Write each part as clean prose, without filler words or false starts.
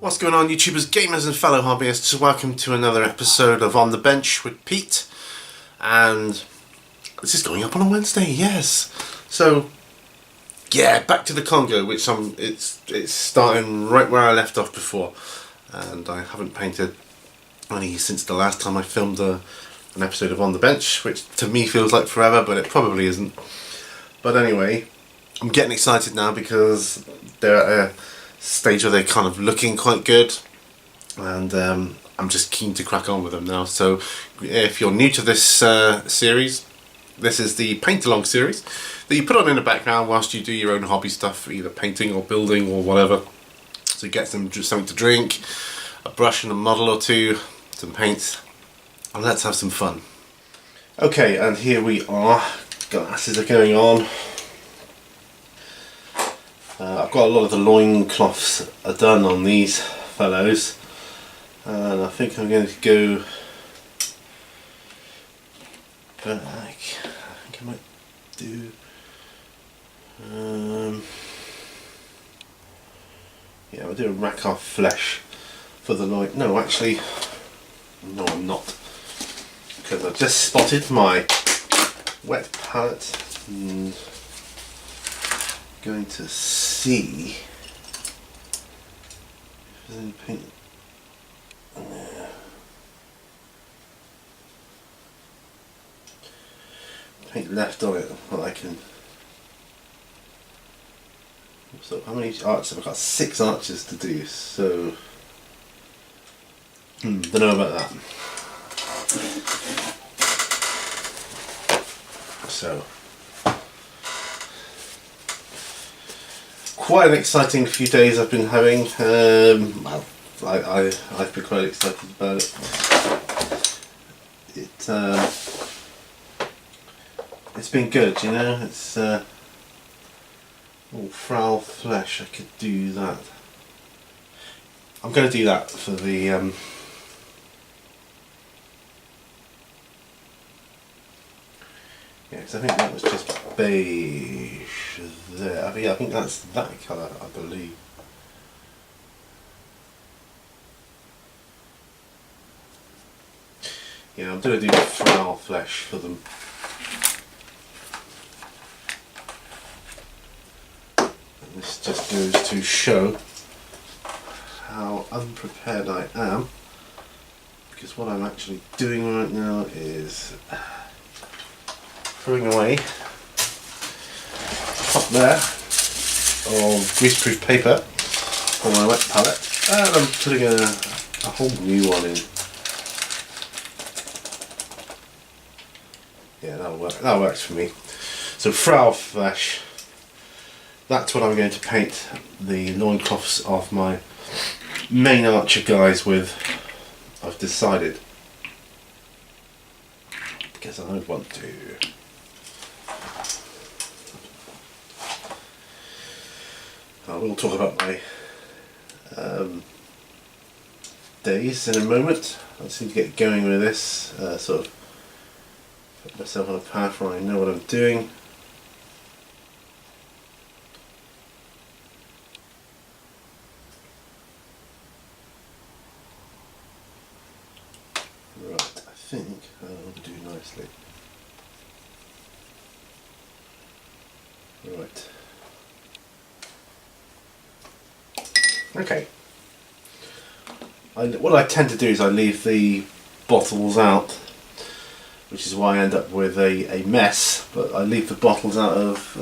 What's going on, YouTubers, gamers and fellow hobbyists? Welcome to another episode of On the Bench with Pete. And this is going up on a Wednesday, yes. So, yeah, back to the Congo, which it's starting right where I left off before. And I haven't painted any since the last time I filmed an episode of On the Bench, which to me feels like forever, but it probably isn't. But anyway, I'm getting excited now because they're at a stage where they're kind of looking quite good, and I'm just keen to crack on with them now. So if you're new to this series, this is the paint along series that you put on in the background whilst you do your own hobby stuff, either painting or building or whatever. So get some something to drink, a brush and a model or two, some paints, and let's have some fun. Okay, and here we are. Glasses are going on. I've got a lot of the loincloths are done on these fellows, and I think I'm going to go back. I think I might do yeah, I'll do a Rakoff flesh for the loin. No, actually, no, I'm not, because I've just spotted my wet palette and going to see if there's any paint. Paint left on it. Well, I can. So how many arches have I got? 6 arches to do. So don't know about that. So. Quite an exciting few days I've been having. Well, I've been quite excited about it. It's been good, you know. It's Frau flesh. I could do that. I'm going to do that for the yeah, because I think that was just beige there. I think that's that colour, I believe. Yeah, I'm going to do the Frau flesh for them. And this just goes to show how unprepared I am, because what I'm actually doing right now is throwing away top there of greaseproof paper for my wet palette, and I'm putting a whole new one in. Yeah, that'll work. That works for me. So Frau flesh. That's what I'm going to paint the loincloths of my main archer guys with. I've decided, because I don't want to. I will talk about my days in a moment. I just need to get going with this, sort of put myself on a path where I know what I'm doing. Right, I think that'll do nicely. Right. Okay. What I tend to do is I leave the bottles out, which is why I end up with a mess, but I leave the bottles out of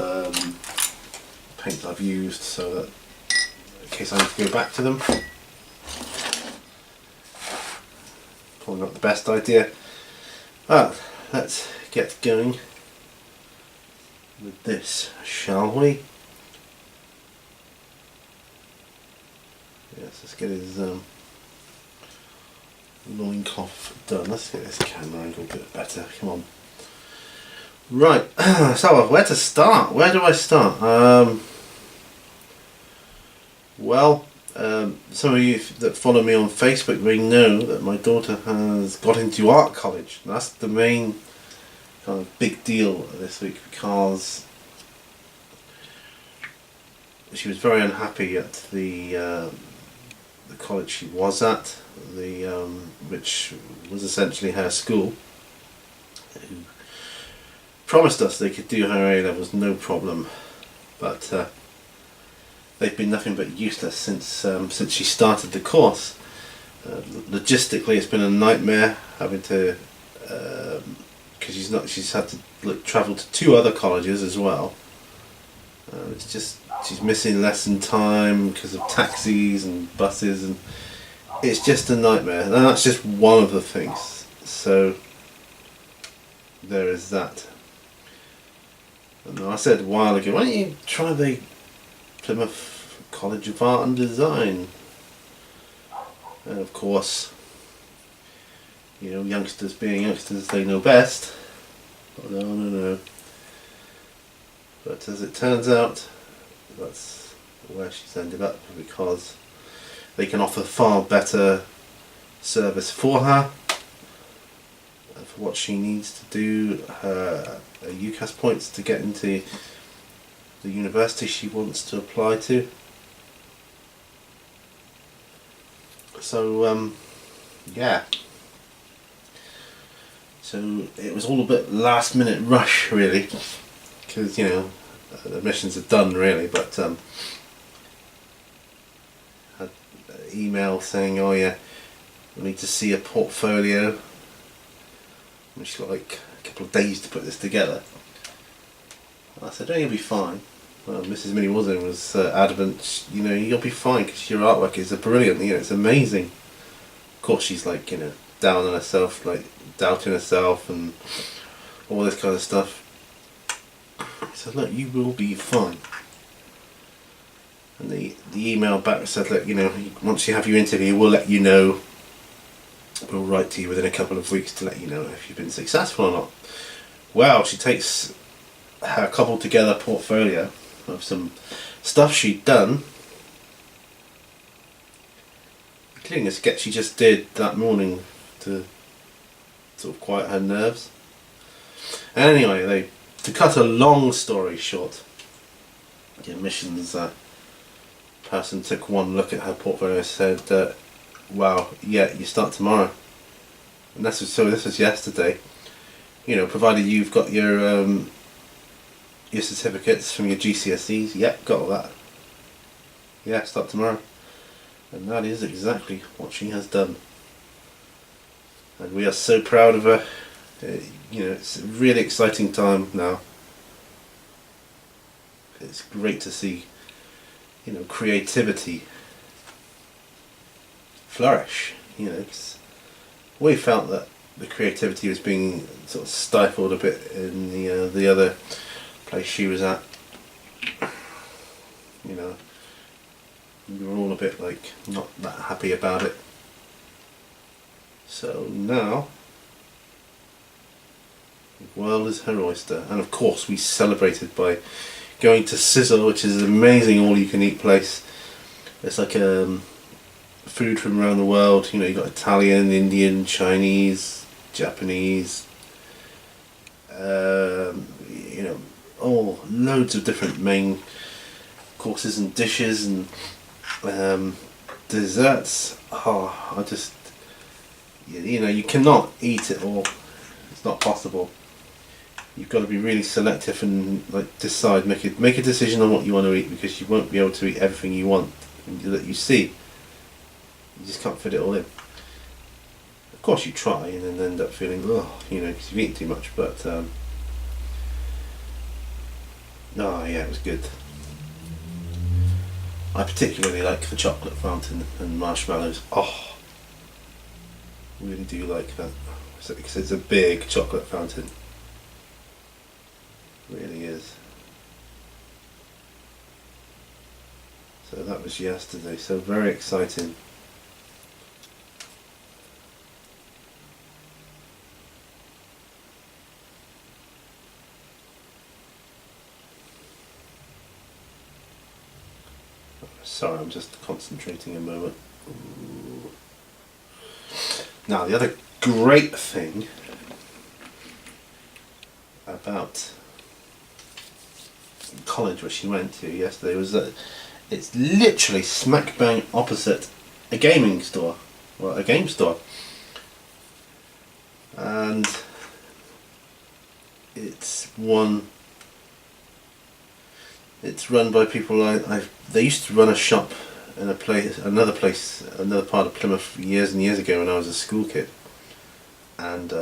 paint I've used, so that in case I need to go back to them. Probably not the best idea. But let's get going with this, shall we? Yes, let's get his loincloth done. Let's get this camera angle a bit better. Come on. Right, so where to start? Where do I start? Well, some of you that follow me on Facebook may know that my daughter has got into art college. That's the main kind of big deal this week, because she was very unhappy at the the college she was at, which was essentially her school, who promised us they could do her A-levels no problem, but they've been nothing but useless since she started the course. Logistically, it's been a nightmare having to, because she's had to travel to 2 other colleges as well. It's just, she's missing lesson time because of taxis and buses, and it's just a nightmare. And that's just one of the things. So there is that. And I said a while ago, why don't you try the Plymouth College of Art and Design? And of course, youngsters being youngsters, they know best. But no. But as it turns out, that's where she's ended up, because they can offer far better service for her, for what she needs to do, her UCAS points to get into the university she wants to apply to. So yeah, so it was all a bit last minute rush really, because the admissions are done really, but had an email saying, oh yeah, we need to see a portfolio, and she's got like a couple of days to put this together. And I said, oh, you'll be fine. Well, Mrs. Minnie Wilson was adamant, you'll be fine because your artwork is brilliant, it's amazing. Of course she's like, down on herself, like doubting herself and all this kind of stuff. I said, look, you will be fine. And the email back said, look, once you have your interview, we'll let you know. We'll write to you within a couple of weeks to let you know if you've been successful or not. Well, she takes her cobbled together portfolio of some stuff she'd done, including a sketch she just did that morning to sort of quiet her nerves. And anyway, to cut a long story short, the admissions person took one look at her portfolio and said, wow, yeah, you start tomorrow. And this was yesterday. Provided you've got your certificates from your GCSEs, yep, got all that. Yeah, start tomorrow. And that is exactly what she has done. And we are so proud of her. It's a really exciting time now. It's great to see, creativity flourish. Cause we felt that the creativity was being sort of stifled a bit in the other place she was at. We were all a bit like not that happy about it. So now the world is her oyster, and of course we celebrated by going to Sizzle, which is an amazing all-you-can-eat place. It's like food from around the world. You got Italian, Indian, Chinese, Japanese. All loads of different main courses and dishes and desserts. You cannot eat it all. It's not possible. You've got to be really selective and decide, make a decision on what you want to eat, because you won't be able to eat everything you want that you see. You just can't fit it all in. Of course you try and then end up feeling, because you've eaten too much, but it was good. I particularly like the chocolate fountain and marshmallows. Really do like that, because it's a big chocolate fountain. It really is. So that was yesterday, so very exciting. Sorry, I'm just concentrating a moment. Ooh. Now, the other great thing about college where she went to yesterday was that it's literally smack bang opposite a gaming store, well, a game store, and it's run by people. They used to run a shop in another part of Plymouth years and years ago when I was a school kid, and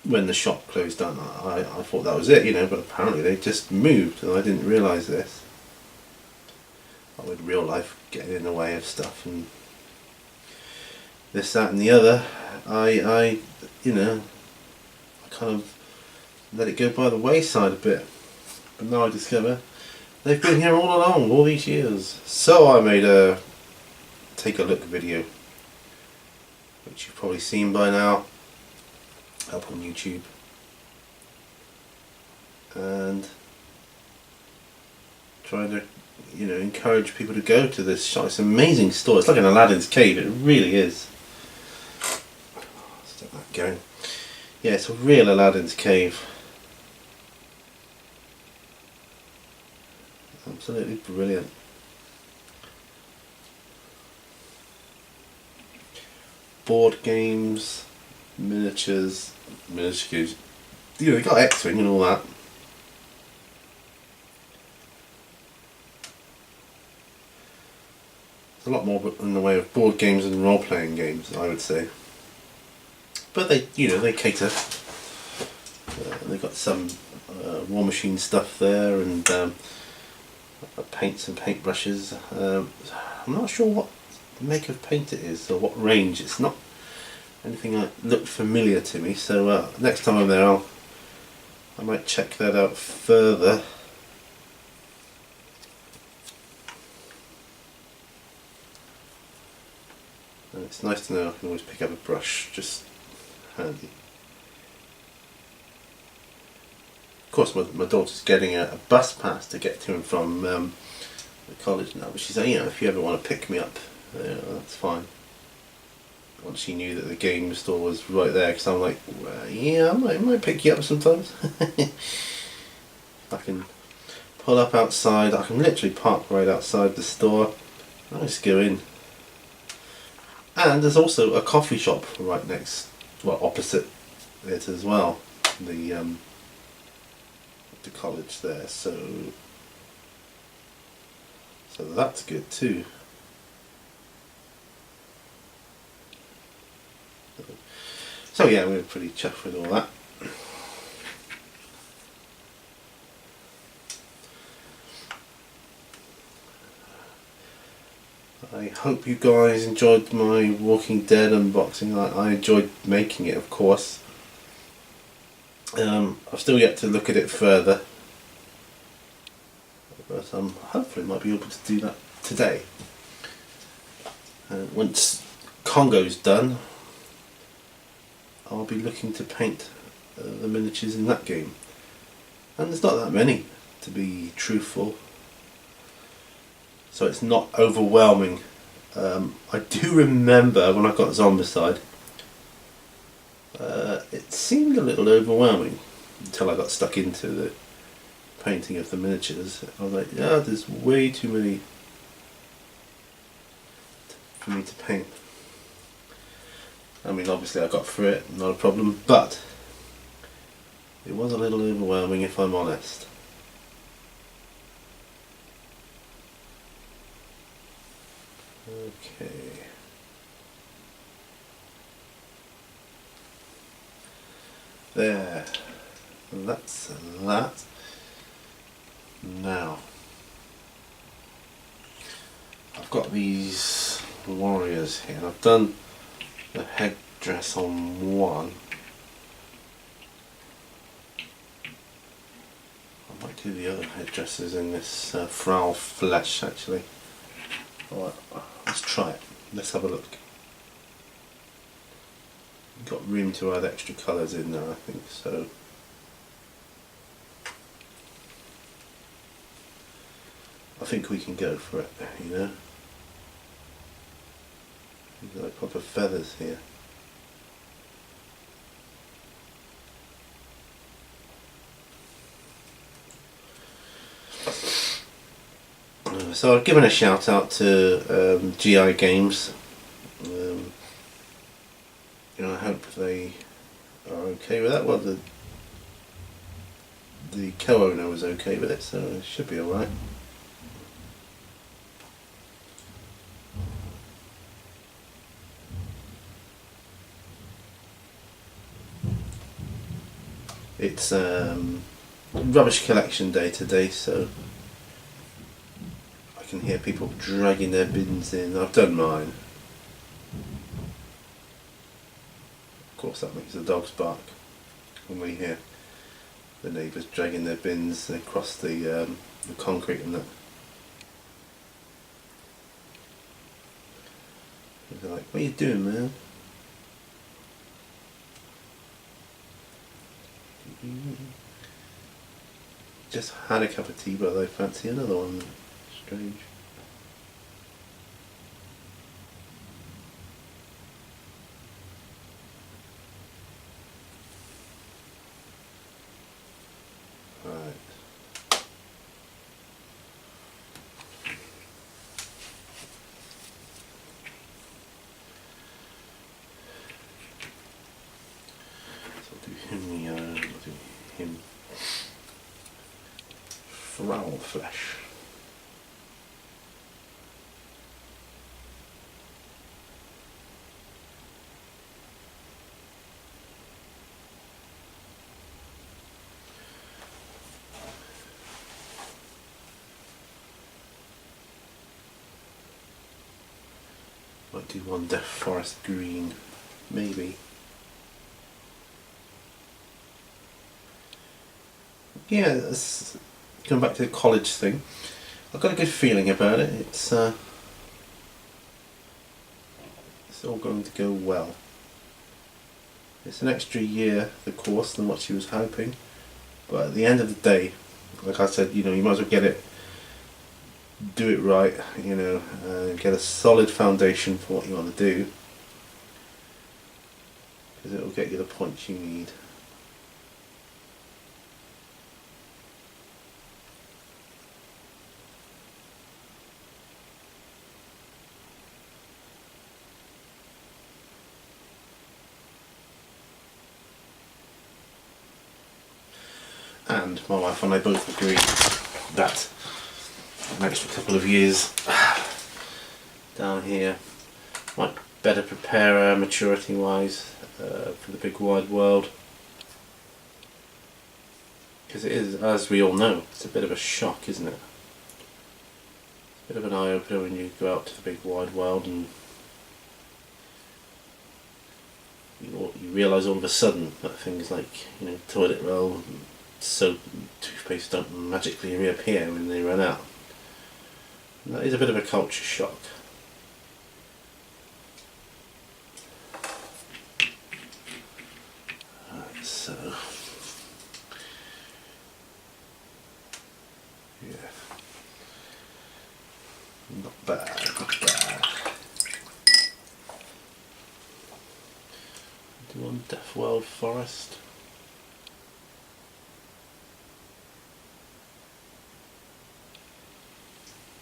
when the shop closed down, I thought that was it, but apparently they just moved, and I didn't realise this. With real life getting in the way of stuff and this, that and the other, I kind of let it go by the wayside a bit. But now I discover they've been here all along, all these years. So I made a take a look video, which you've probably seen by now, up on YouTube, and trying to encourage people to go to this shop. It's an amazing store. It's like an Aladdin's cave. It really is. Let's get that going. Yeah, it's a real Aladdin's cave. Absolutely brilliant. Board games, miniatures. They got X-Wing and all that. A lot more in the way of board games and role-playing games, I would say. But they cater. They've got some War Machine stuff there, and paints and paintbrushes. I'm not sure what make of paint it is or what range. It's not anything that looked familiar to me. So next time I'm there, I might check that out further. And it's nice to know I can always pick up a brush, just handy. Of course, my daughter's getting a bus pass to get to and from the college now, but she said, if you ever want to pick me up, that's fine. Once she knew that the game store was right there, because I'm like, well, yeah, I might pick you up sometimes. I can pull up outside, I can literally park right outside the store, I just go in. And there's also a coffee shop right opposite it as well, the college there, so that's good too. So yeah, we're pretty chuffed with all that. I hope you guys enjoyed my Walking Dead unboxing. I enjoyed making it, of course. I've still yet to look at it further, but hopefully might be able to do that today. Once Congo's done, I'll be looking to paint the miniatures in that game. And there's not that many, to be truthful. So it's not overwhelming. I do remember when I got Zombicide, it seemed a little overwhelming until I got stuck into the painting of the miniatures. I was like, yeah, there's way too many for me to paint. I mean, obviously I got through it, not a problem, but it was a little overwhelming, if I'm honest. Okay. There. That's that. Now, I've got these warriors here, and I've done the headdress on one. I might do the other headdresses in this Frau Flesh, actually. Alright, let's try it. Let's have a look. Got room to add extra colours in there, I think, so. I think we can go for it, you know. We've got like proper feathers here. Let's So I've given a shout out to GI Games. I hope they are okay with that. Well, the co-owner was okay with it, so it should be alright. It's rubbish collection day today, so I can hear people dragging their bins in. I've done mine. Of course that makes the dogs bark when we hear the neighbours dragging their bins across the concrete and that. They're like, what are you doing, man? Just had a cup of tea, but I fancy another one. Strange. Right. So I'll do him, I'll do him. Fowl flesh. Might do one Death Forest green, maybe. Yeah, going back to the college thing. I've got a good feeling about it. It's all going to go well. It's an extra year, the course, than what she was hoping. But at the end of the day, like I said, you might as well get it, do it right, get a solid foundation for what you want to do. Because it will get you the points you need. And my wife and I both agree that an extra couple of years down here might better prepare her maturity wise for the big wide world, because it is, as we all know, it's a bit of a shock, isn't it? It's a bit of an eye opener when you go out to the big wide world and you realise all of a sudden that things like toilet roll, soap, toothpaste don't magically reappear when they run out. And that is a bit of a culture shock. Right, so yeah, not bad, not bad. Do on Death World Forest.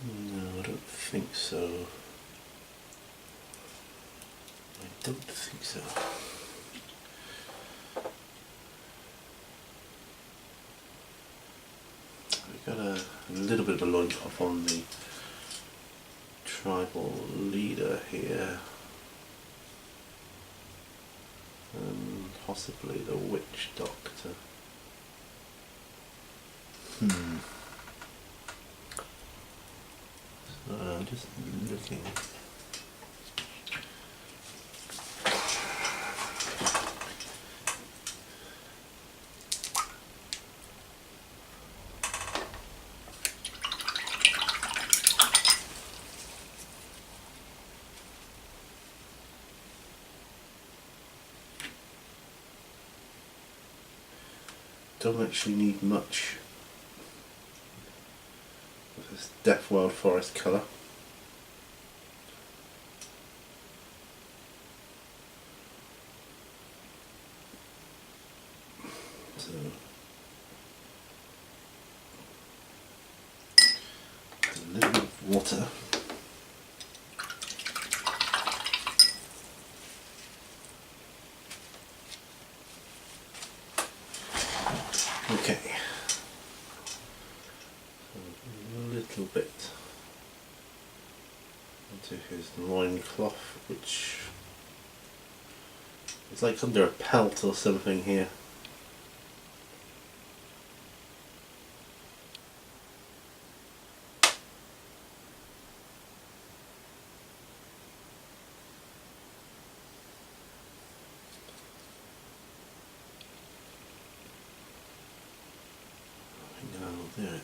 No, I don't think so. I don't think so. We've got a little bit of a lollipop on the tribal leader here. And possibly the witch doctor. I'm just looking. Don't actually need much of this Death World Forest colour. So a little bit of water. Okay. A little bit into his loincloth, which is like under a pelt or something here. Do it.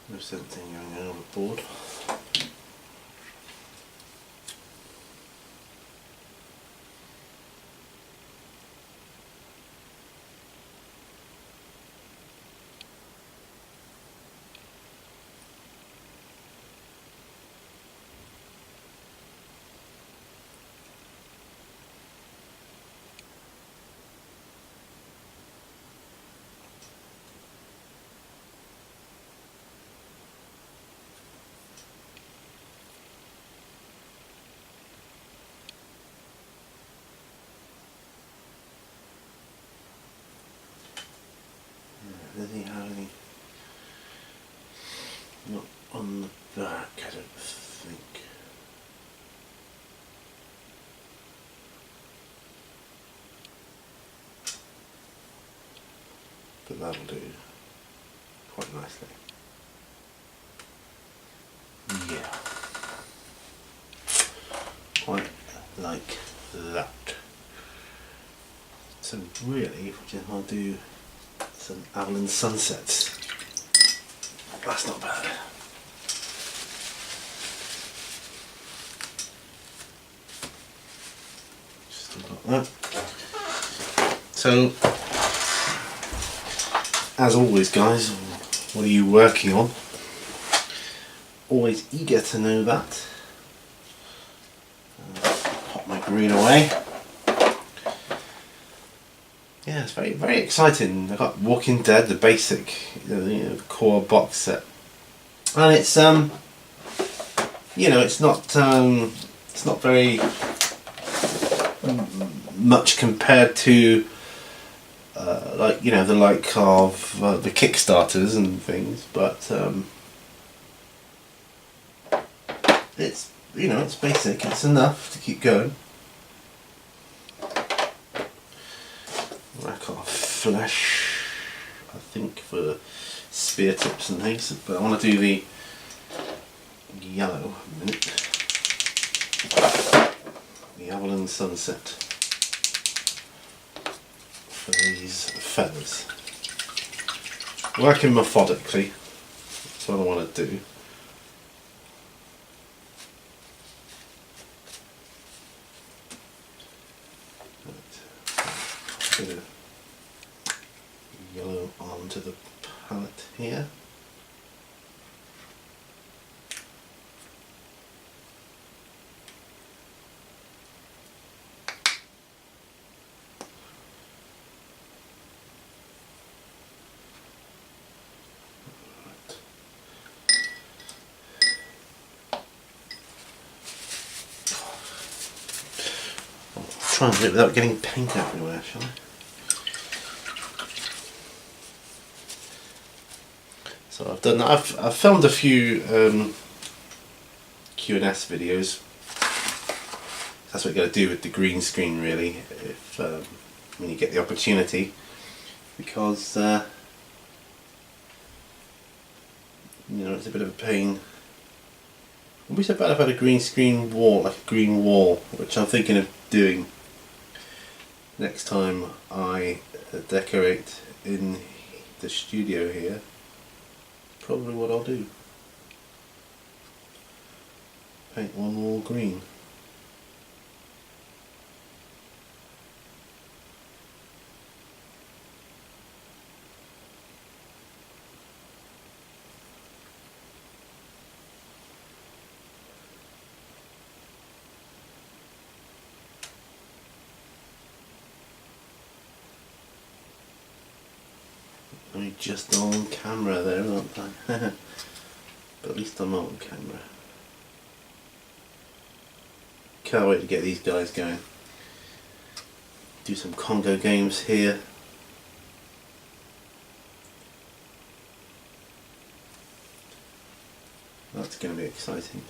There's something going overboard. Does he have any? Not on the back, I don't think. But that'll do quite nicely. Yeah. Quite like that. So really, if we just want to do some Avalon Sunsets, that's not bad. Still got that. So, as always guys, what are you working on? Always eager to know that. Pop my green away. Yeah, it's very, very exciting. I got Walking Dead, the basic, core box set, and it's it's not very much compared to the like of the Kickstarters and things, but it's it's basic. It's enough to keep going. Rack off flesh, I think, for spear tips and things, but I want to do the yellow a minute. The Avalon Sunset for these feathers. Working methodically, that's what I want to do. Bit of yellow onto the palette here. I'll try and do it without getting paint everywhere, shall I? So I've done. I've filmed a few Q&S videos. That's what you got to do with the green screen, really, if when you get the opportunity, because it's a bit of a pain. I wish I'd have had a green screen wall, like a green wall, which I'm thinking of doing next time I decorate in the studio here. Probably what I'll do. Paint one wall green. I mean, just on camera there, aren't I? But at least I'm on camera. Can't wait to get these guys going. Do some Congo games here. That's going to be exciting.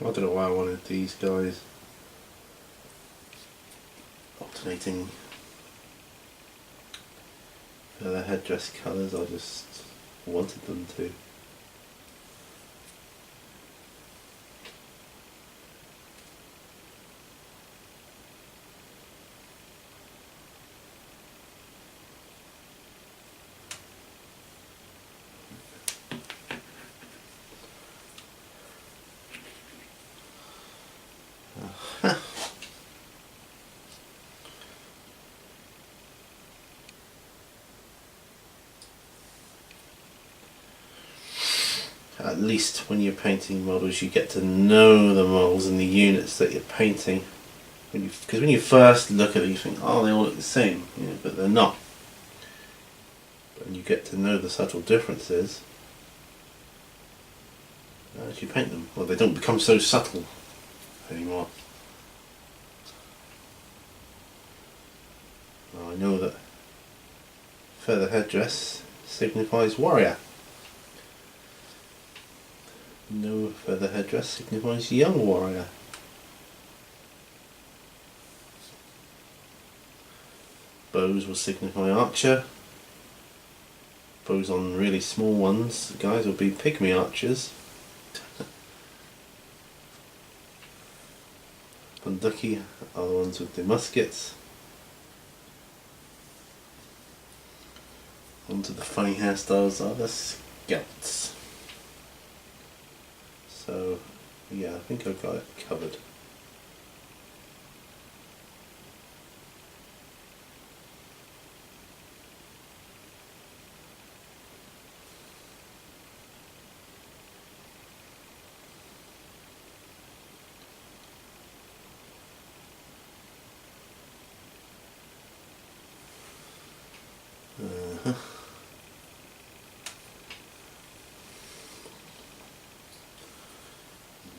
I don't know why I wanted these guys alternating their headdress colours, I just wanted them to. At least when you're painting models, you get to know the models and the units that you're painting. Because when you first look at it, you think, oh, they all look the same, but they're not. But when you get to know the subtle differences, as you paint them, well, they don't become so subtle anymore. Well, I know that feather headdress signifies warrior. No feather headdress signifies young warrior. Bows will signify archer. Bows on really small ones, guys, will be pygmy archers. Bunduki are the ones with the muskets. Onto the funny hairstyles are the scouts. So, yeah, I think I've got it covered.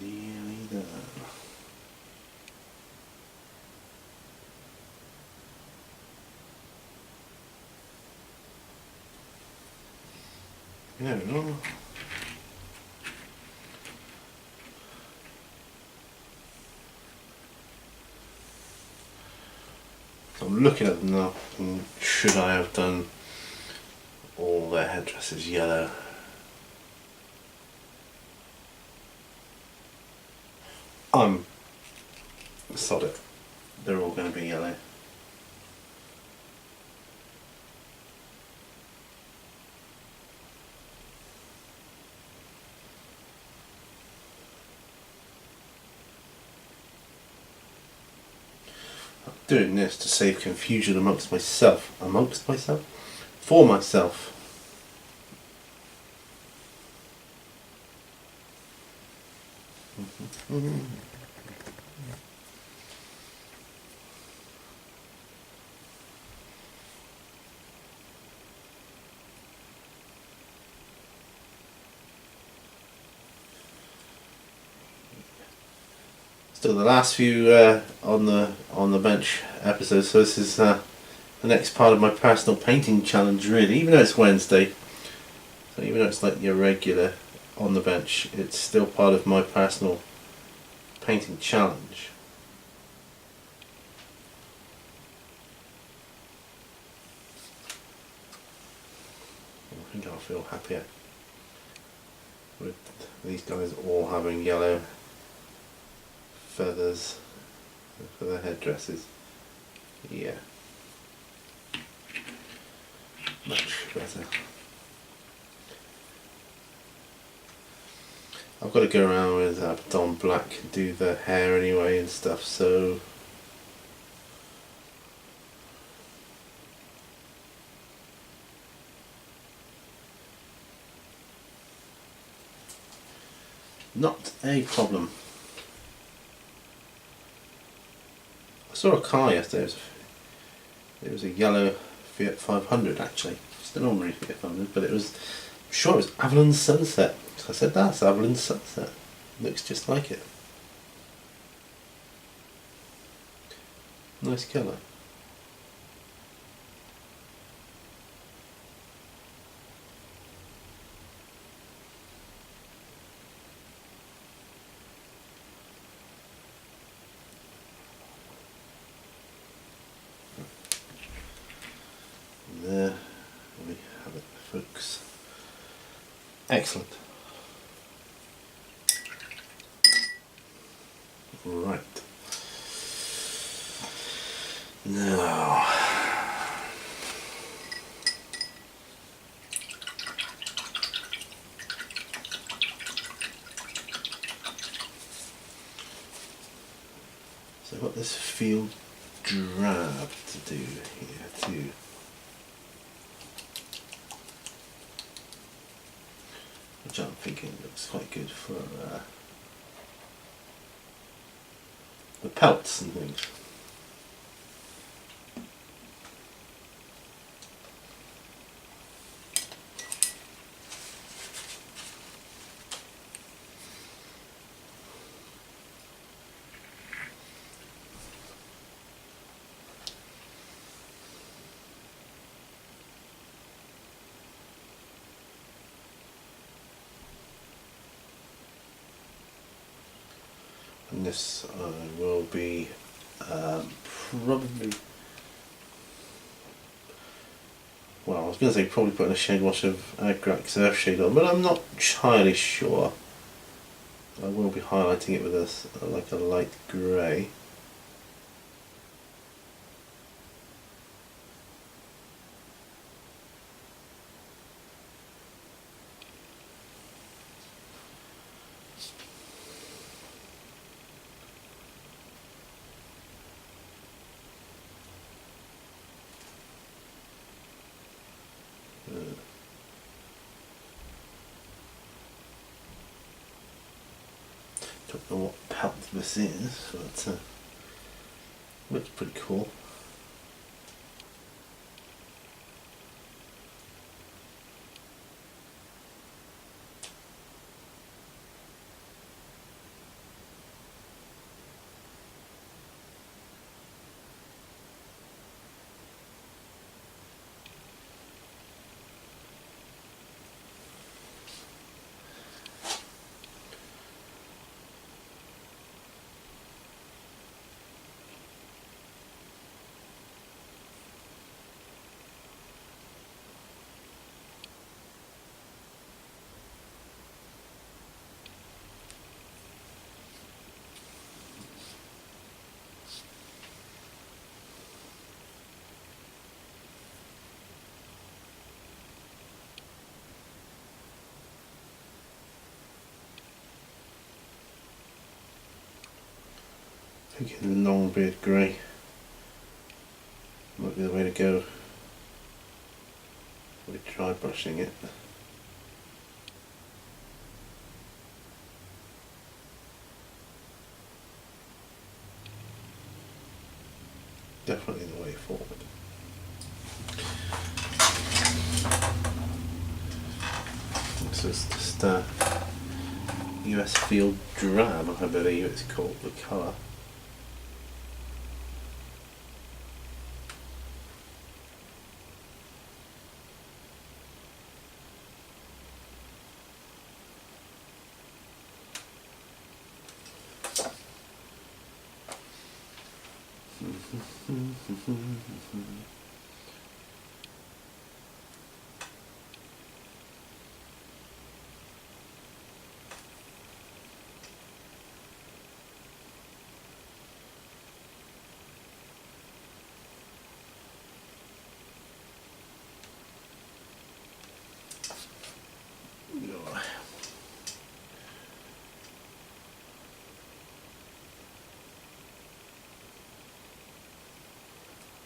Nearly there. There we go. I'm looking at them now, and should I have done all their headdresses yellow? Sod it. They're all going to be yellow. I'm doing this to save confusion amongst myself. For myself. Still the last few on the bench episodes, so this is the next part of my personal painting challenge, really. Even though it's Wednesday, so even though it's like your regular on the bench, it's still part of my personal painting challenge. I think I'll feel happier with these guys all having yellow feathers for the headdresses. Yeah. Much better. I've got to go around with Don Black and do the hair anyway and stuff, so not a problem. I saw a car yesterday. It was a yellow Fiat 500 actually. It's an ordinary Fiat 500, but it was, I'm sure it was Avalon Sunset. So I said, that's Avalon Sunset. Looks just like it. Nice colour. There we have it, folks. Excellent. Right. Now, so I've got this field drab to do here too. Which I'm thinking looks quite good for the pelts and things. And this will be probably, well, I was going to say probably putting a shade wash of Agrax Earthshade on, but I'm not entirely sure. I will be highlighting it with like a light grey. Don't know what pelt this is, but looks pretty cool. Thinking Longbeard Grey might be the way to go. We try brushing it. Definitely the way forward. So it's just US Field Drab, I believe it's called, the colour.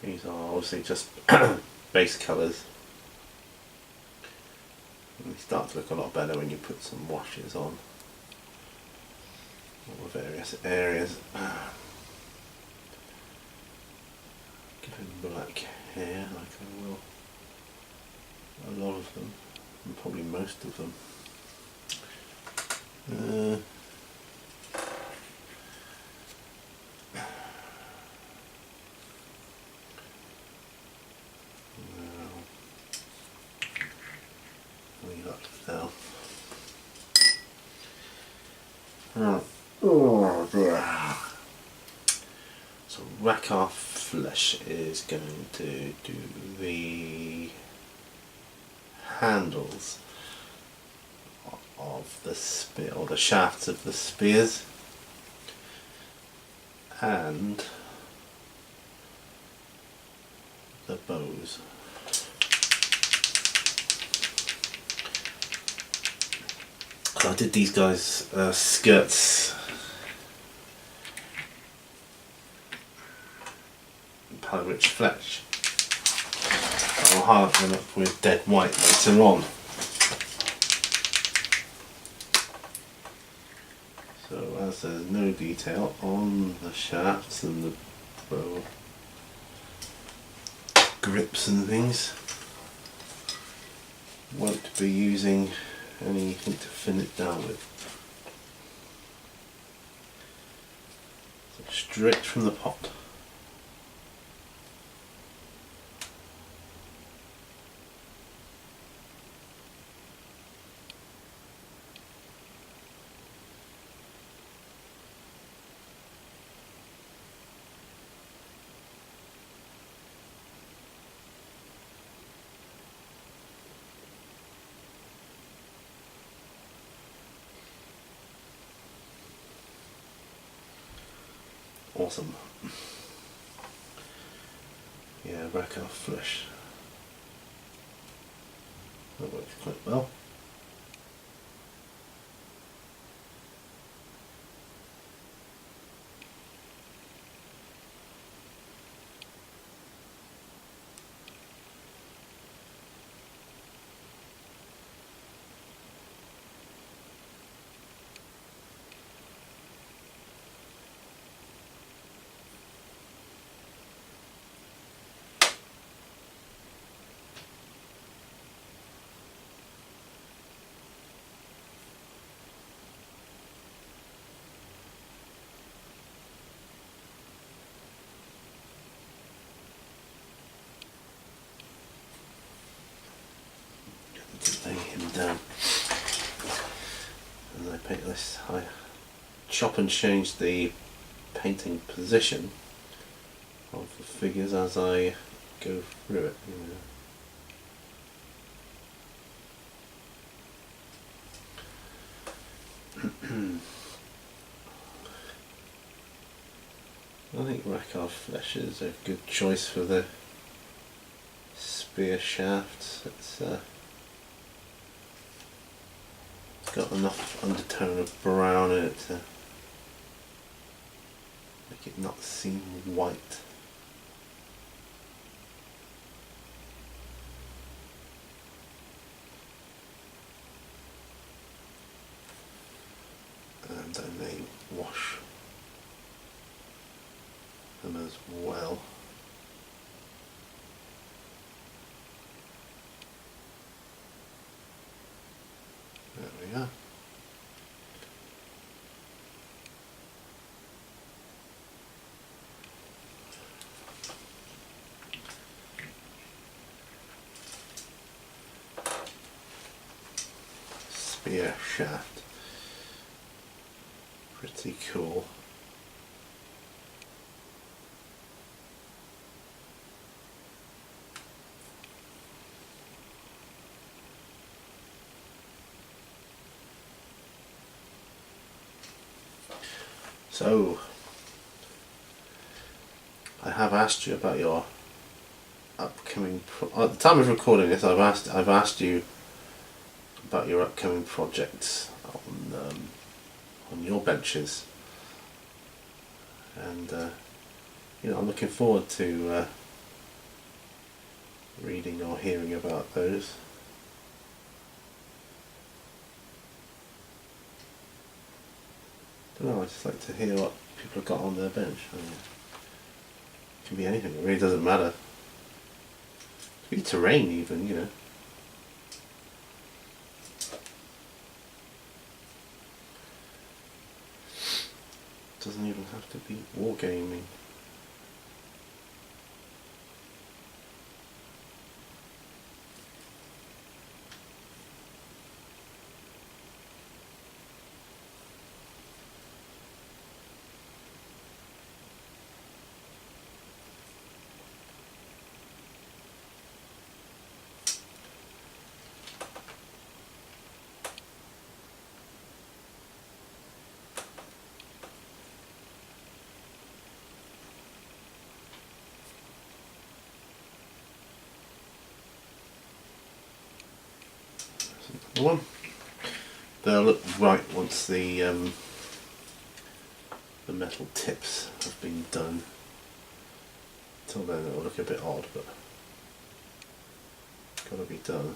These are obviously just base colours. They start to look a lot better when you put some washes on all the various areas. Give them black hair like I will a lot of them, and probably most of them. Leave that now. Oh dear. So Rakarth Flesh is going to do the handles of the spear, or the shafts of the spears, and the bows. I did these guys' skirts Pale Rich Flesh. I'll harden them up with dead white later on. So as there's no detail on the shafts and the bow grips and things, won't be using anything to thin it down with. So straight from the pot. Awesome. Yeah, Rakarth Flesh. That works quite well. Lay him down. As I paint this, I chop and change the painting position of the figures as I go through it. I think Rakarth Flesh is a good choice for the spear shafts. It's got enough undertone of brown in it to make it not seem white. And I may wash them as well. There we are. Spear shaft. Pretty cool. So, I have asked you about your upcoming. At the time of recording this, I've asked you about your upcoming projects on your benches, and I'm looking forward to reading or hearing about those. I don't know, I just like to hear what people have got on their bench. I mean, it can be anything, it really doesn't matter. It can be terrain even, you know. It doesn't even have to be wargaming. One. They'll look right once the metal tips have been done. Till then it'll look a bit odd, but gotta be done.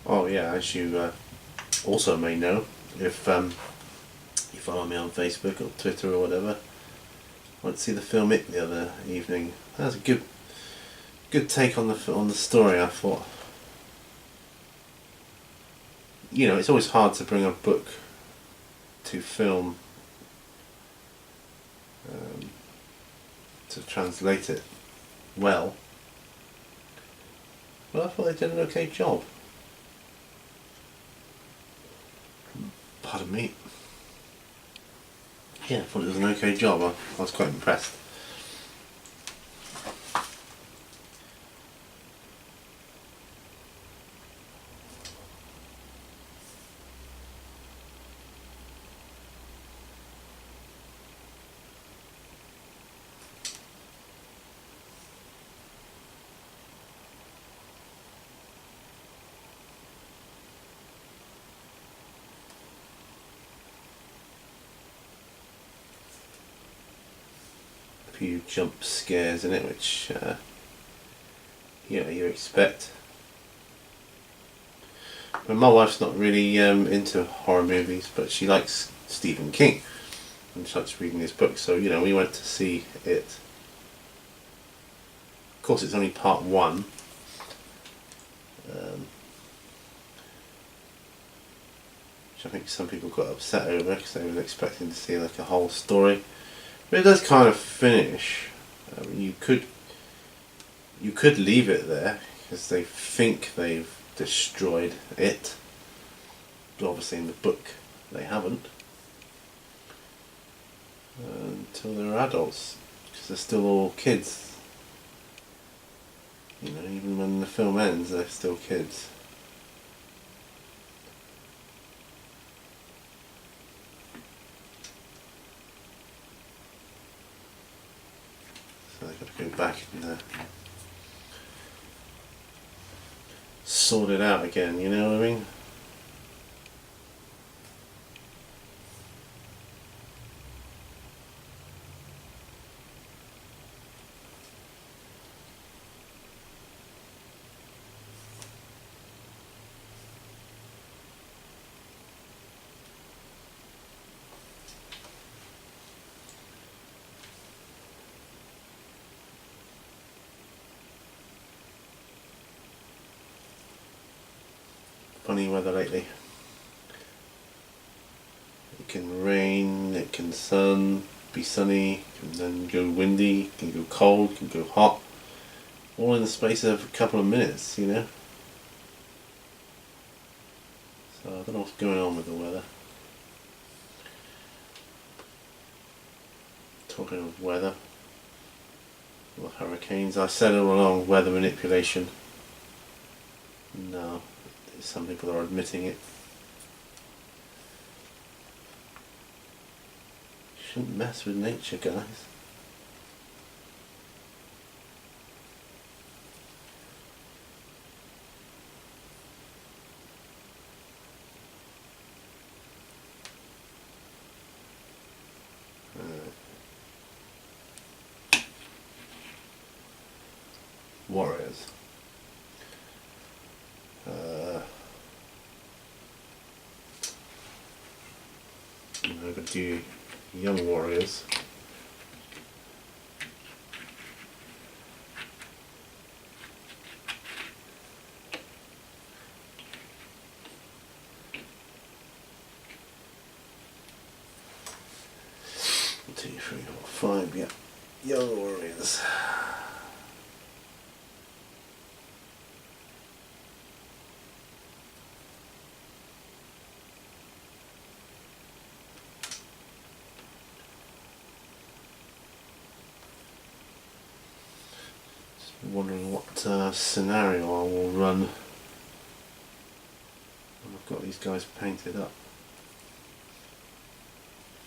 Oh yeah, as you also may know, if you follow me on Facebook or Twitter or whatever, I went to see the film It the other evening. That was a good take on the story. I thought, you know, it's always hard to bring a book to film, to translate it well, but I thought they did an okay job. Pardon me. Yeah, I thought it was an okay job. I was quite impressed. Few jump scares in it, which you know, you expect. But my wife's not really into horror movies, but she likes Stephen King and she likes reading his books. So you know, we went to see it. Of course, it's only part one. Which I think some people got upset over because they were expecting to see like a whole story. But it does kind of finish. I mean, you could leave it there because they think they've destroyed it. But obviously in the book they haven't. Until they're adults, because they're still all kids. You know, even when the film ends, they're still kids. So they've got to go back and sort it out again, you know what I mean? funny weather lately. It can rain, it can be sunny, it can then go windy, it can go cold, it can go hot. All in the space of a couple of minutes, you know. So I don't know what's going on with the weather. Talking of weather, well, hurricanes, I said all along, weather manipulation. No, some people are admitting it. Shouldn't mess with nature, guys. Warriors. I'm going to do Young Warriors. One, two, three, four, five, yeah. Young Warriors. Wondering what scenario I will run when I've got these guys painted up.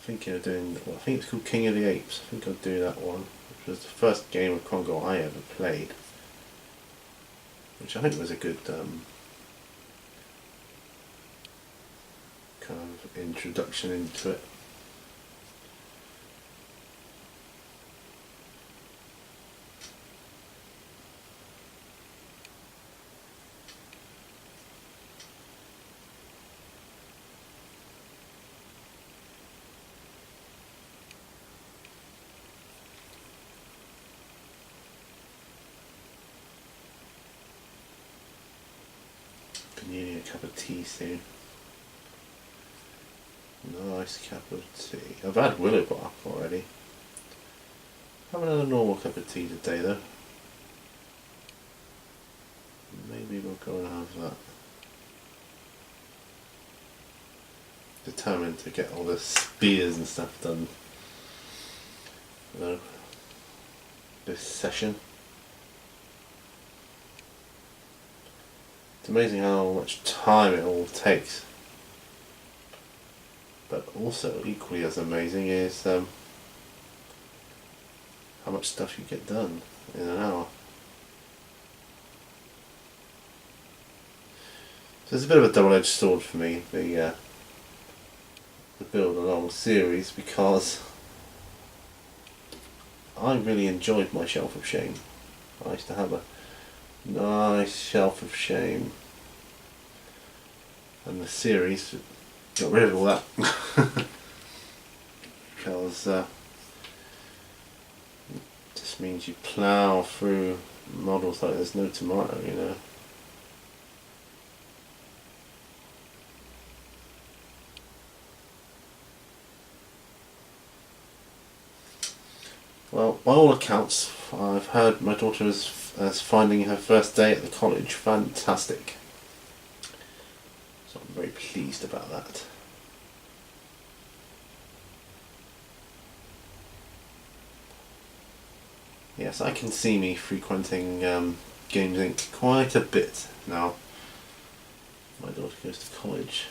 Thinking of doing, well, I think it's called King of the Apes. I think I'll do that one, which was the first game of Congo I ever played, which I think was a good kind of introduction into it. Needing a cup of tea soon. Nice cup of tea. I've had willow bark already. Haven't had a normal cup of tea today though. Maybe we'll go and have that. Determined to get all the spears and stuff done, though, this session. It's amazing how much time it all takes. But also equally as amazing is how much stuff you get done in an hour. So it's a bit of a double-edged sword for me, the Build Along series, because I really enjoyed my Shelf of Shame. I used to have a nice Shelf of Shame, and the series got rid of all that because it just means you plough through models like there's no tomorrow, you know. Well, by all accounts, I've heard my daughter is finding her first day at the college fantastic. So I'm very pleased about that. Yes, I can see me frequenting Games Inc. quite a bit now. My daughter goes to college,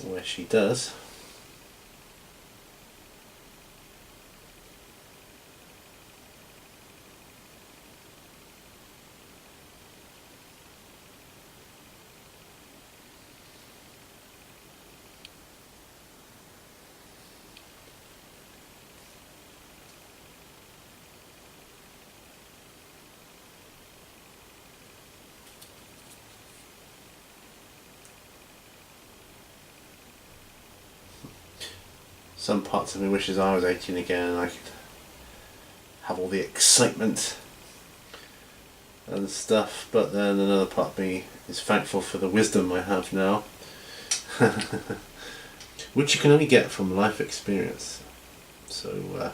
where she does. Some parts of me wishes I was 18 again and I could have all the excitement and stuff, but then another part of me is thankful for the wisdom I have now, which you can only get from life experience. So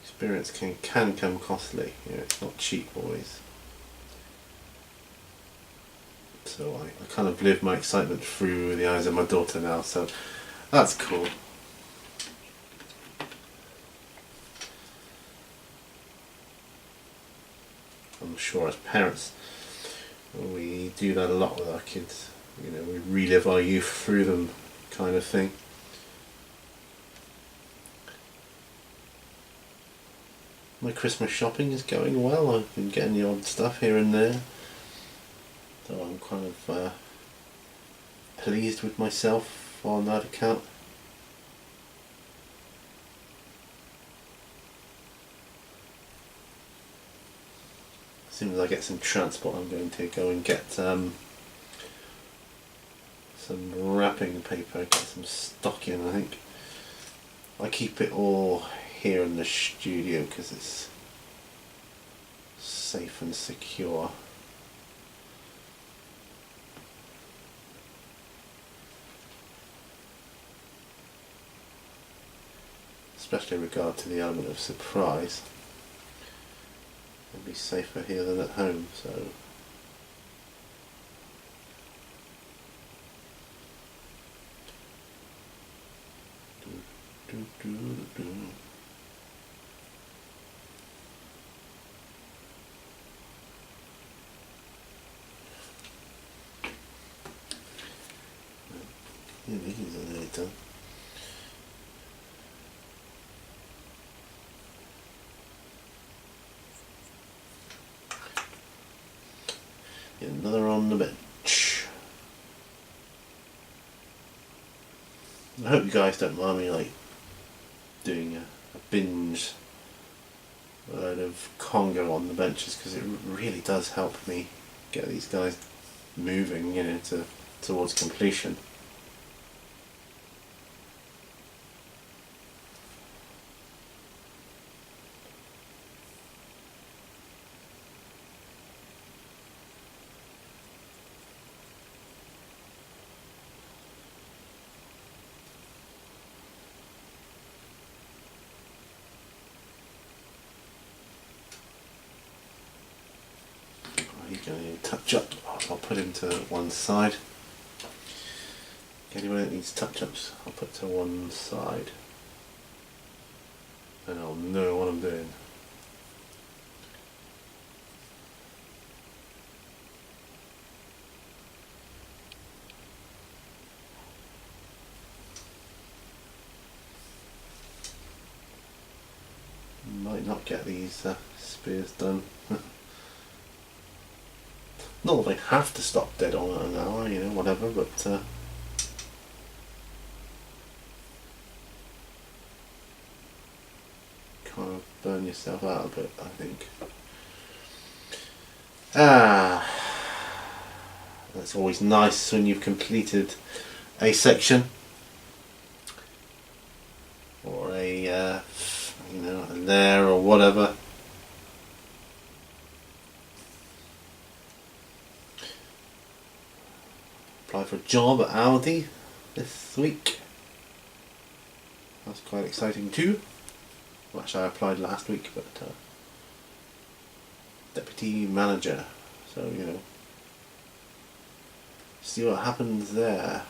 experience can come costly. It's not cheap always. So I kind of live my excitement through the eyes of my daughter now, so that's cool. I'm sure as parents we do that a lot with our kids. We relive our youth through them, kind of thing. My Christmas shopping is going well. I've been getting the odd stuff here and there, so I'm kind of pleased with myself on that account. As soon as I get some transport, I'm going to go and get some wrapping paper, get some stock in. I think I keep it all here in the studio because it's safe and secure. Especially in regard to the element of surprise. It'd be safer here than at home, so yeah, these are nearly done. Another on the bench. I hope you guys don't mind me like doing a binge load of Congo on the benches, because it really does help me get these guys moving, towards completion. He's going to need a touch up. I'll put him to one side. Anyone that needs touch ups, I'll put to one side. And I'll know what I'm doing. Might not get these spears done. Not that I have to stop dead on an hour, whatever, but kind of burn yourself out a bit, I think. That's always nice when you've completed a section or a layer or whatever. Applied for a job at Audi this week. That's quite exciting too. Well, actually I applied last week, but deputy manager, so see what happens there.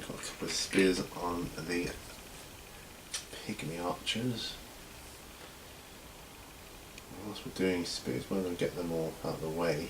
Got a couple of spears on the pygmy archers. Whilst we're doing spears, why don't I get them all out of the way?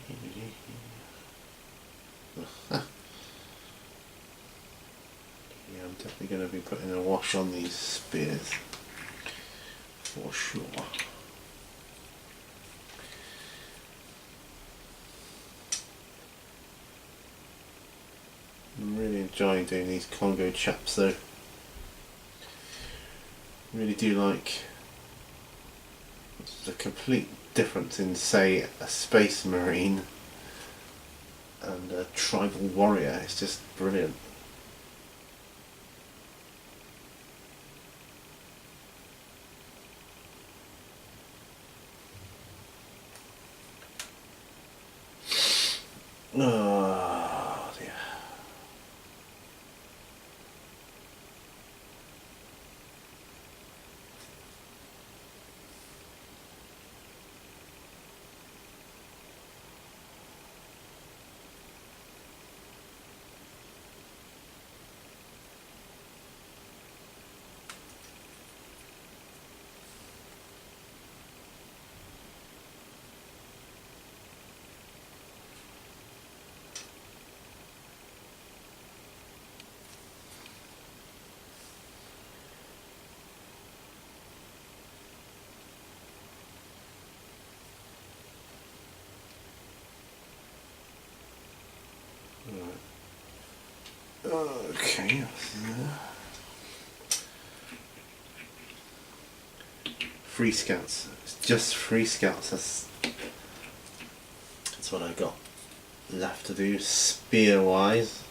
Yeah, I'm definitely going to be putting a wash on these spears for sure. I'm really enjoying doing these Congo chaps though. Really do like the complete difference in, say, a space marine and a tribal warrior. It's just brilliant. Oh dear. Okay. Free scouts. It's just free scouts. That's what I got left to do spear wise.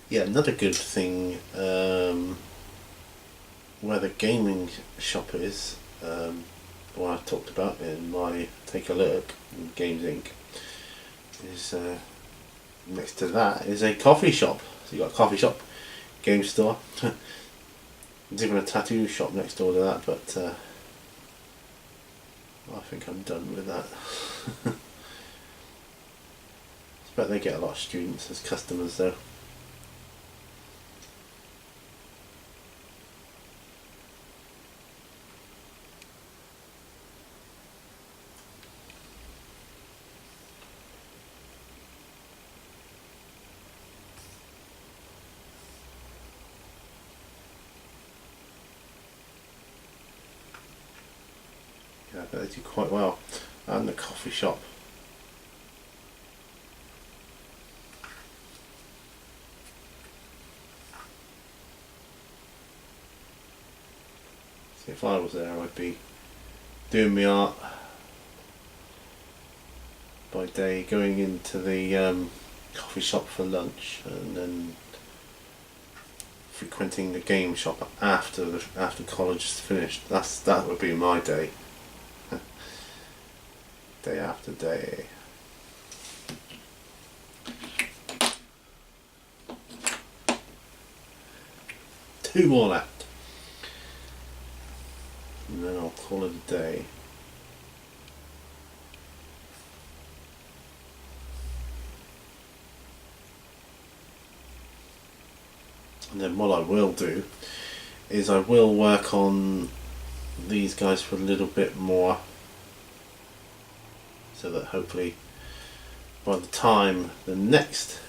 Yeah, another good thing where the gaming shop is, what I talked about in my Take a Look in Games Inc. is next to that is a coffee shop. So you got a coffee shop, game store. There's even a tattoo shop next door to that, but I think I'm done with that. I bet they get a lot of students as customers though. Yeah, I bet they do quite well. And the coffee shop. See, if I was there, I'd be doing my art by day, going into the coffee shop for lunch, and then frequenting the game shop after college is finished. That would be my day. Day after day. Two more left, and then I'll call it a day. And then what I will do is I will work on these guys for a little bit more, so that hopefully by the time the next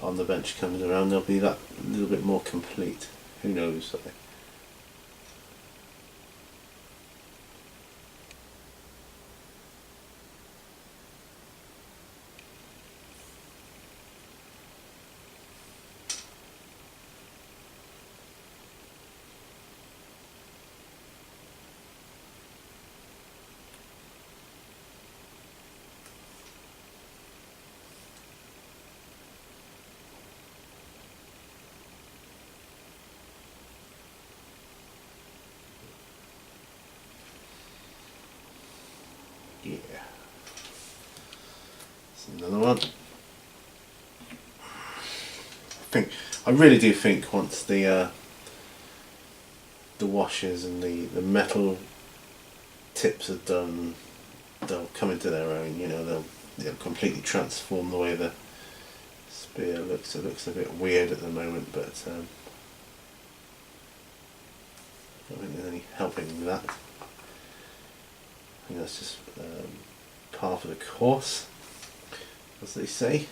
On the Bench comes around, they'll be that little bit more complete. Who knows? Yeah. That's another one. I really do think once the washers and the metal tips are done, they'll come into their own. You know, they'll completely transform the way the spear looks. It looks a bit weird at the moment, but I don't think there's any helping with that. I think that's just par for the course, as they say.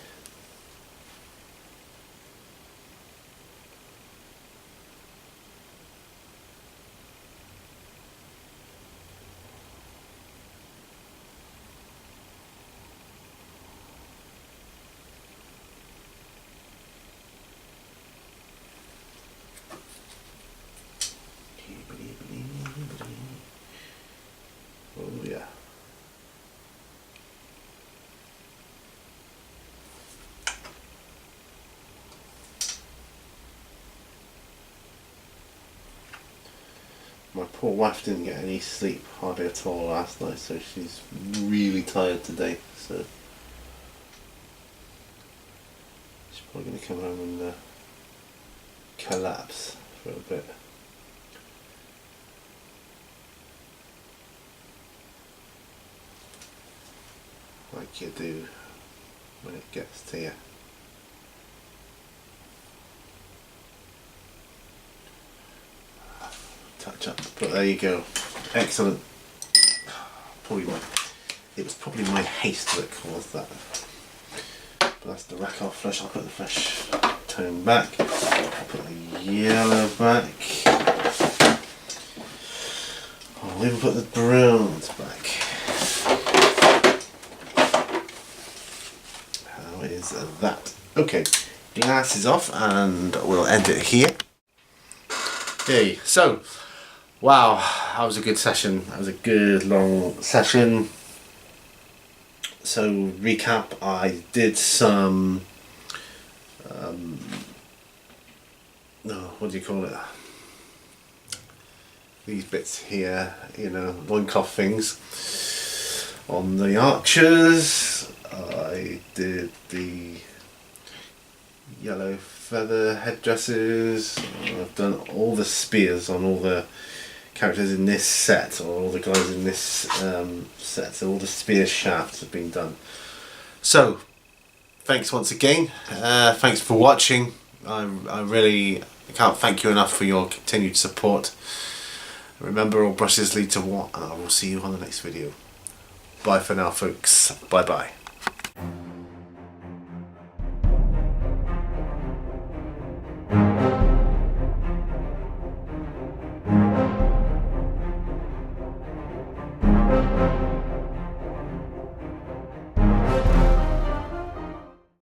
Oh yeah. My poor wife didn't get any sleep hardly at all last night, so she's really tired today. So she's probably going to come home and collapse for a bit. Like you do when it gets to you. Touch up, but there you go. Excellent. It was probably my haste that caused that. But that's the Rakarth flesh. I'll put the flesh tone back. I'll put the yellow back. I'll even put the browns back. How is that? Okay, glass is off and we'll end it here. Okay, so wow, that was a good session. That was a good long session. So recap, I did some what do you call it? These bits here, you know, loincloth things on the archers. I did the yellow feather headdresses. I've done all the spears on all the characters in this set, or all the guys in this set, so all the spear shafts have been done. So thanks once again, thanks for watching. I really can't thank you enough for your continued support. Remember, all brushes lead to one, and I will see you on the next video. Bye for now, folks. Bye bye.